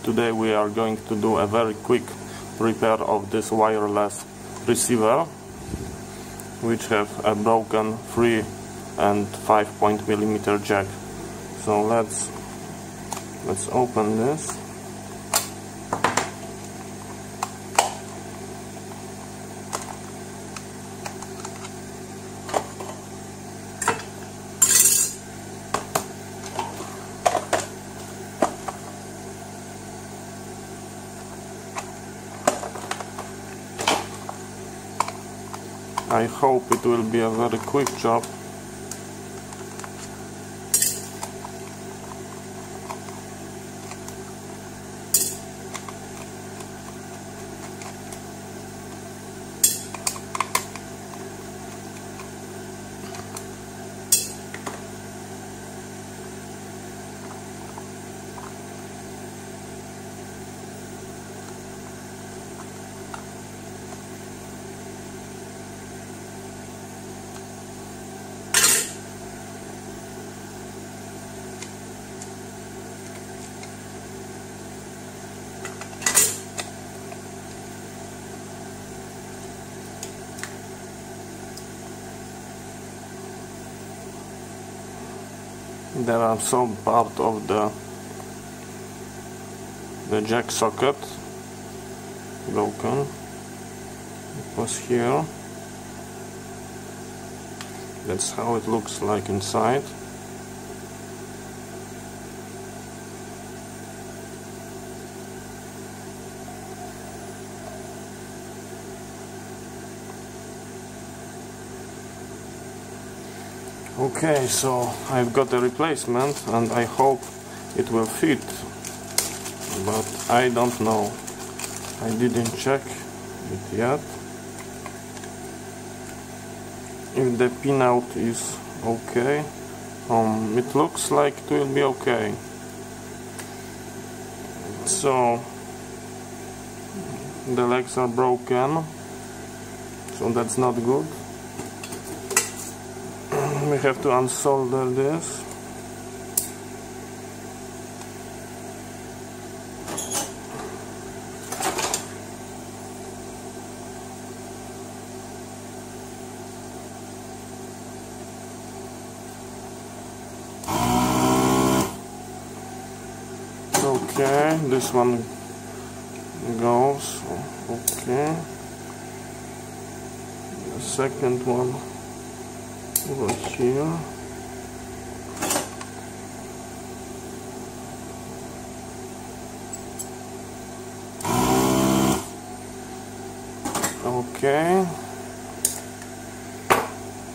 Today we are going to do a very quick repair of this wireless receiver, which have a broken 3 and 5.0mm jack. So let's open this. I hope it will be a very quick job. There are some part of the jack socket broken. It was here. That's how it looks like inside. Okay, so I've got a replacement and I hope it will fit, but I don't know. I didn't check it yet. If the pinout is okay, it looks like it will be okay. So the legs are broken, so that's not good. We have to unsolder this. Okay, this one goes. Okay, the second one over here. Okay,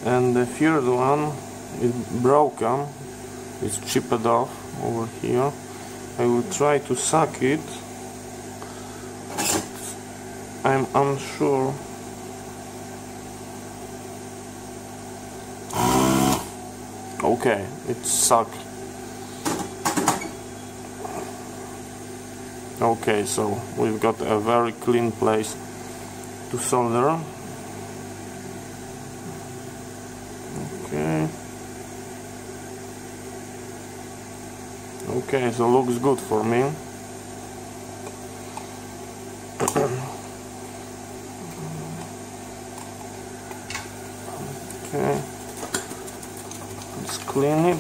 and the third one is broken. It's chipped off over here. I will try to suck it, but I'm unsure. Okay, it's stuck. Okay, so we've got a very clean place to solder. Okay. Okay, so looks good for me. Okay. Let's clean it.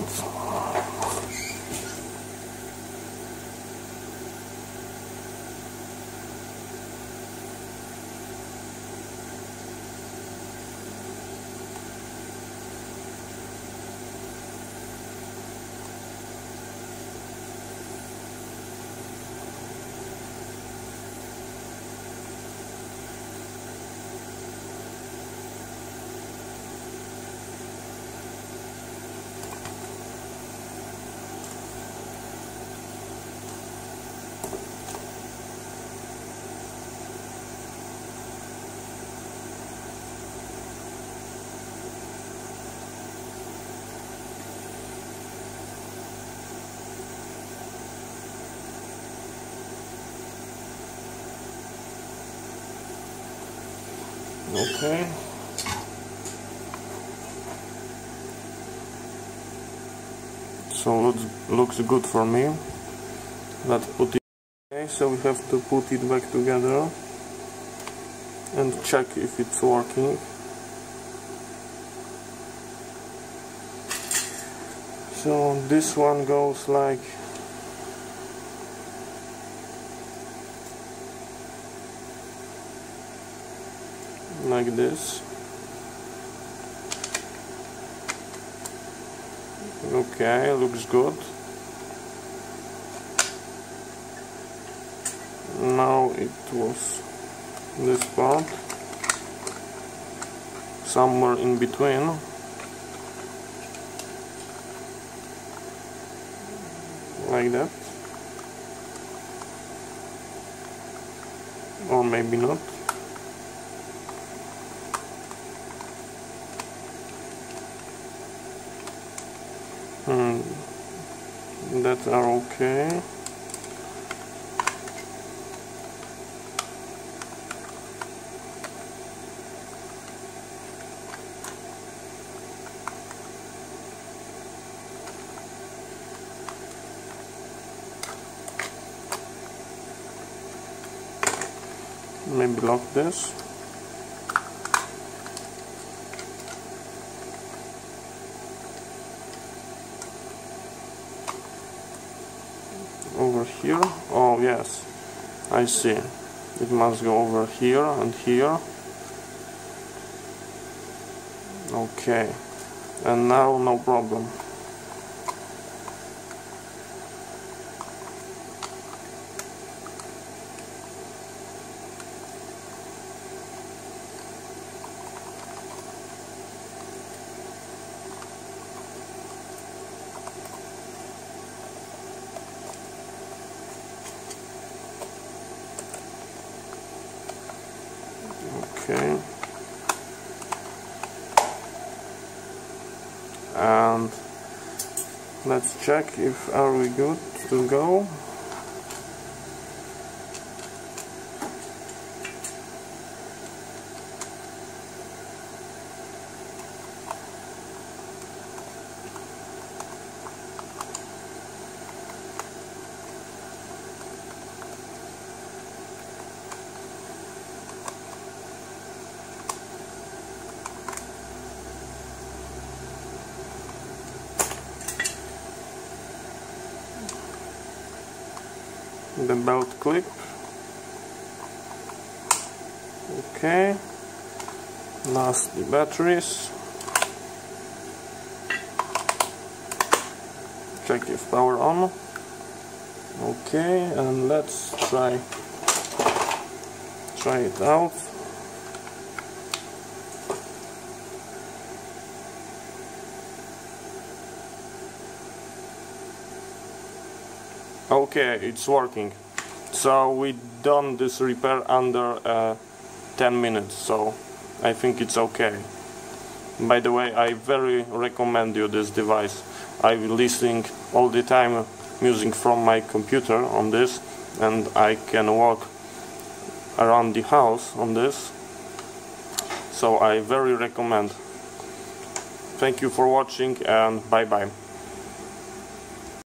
Okay. So looks good for me. Let's put it So we have to put it back together and check if it's working. So this one goes like this. Okay, looks good. Now it was this part, somewhere in between. Like that. Or maybe not. That are okay. Maybe lock this. Over here. Oh yes, I see. It must go over here and here. Okay, and now no problem. Okay, and let's check if are we good to go. The belt clip. Okay, last the batteries. Check if power on. Okay, and let's try it out. Okay, it's working. So we done this repair under 10 minutes, so I think it's okay. By the way, I very recommend you this device. I'm listening all the time music from my computer on this, and I can walk around the house on this, so I very recommend. Thank you for watching, and bye bye.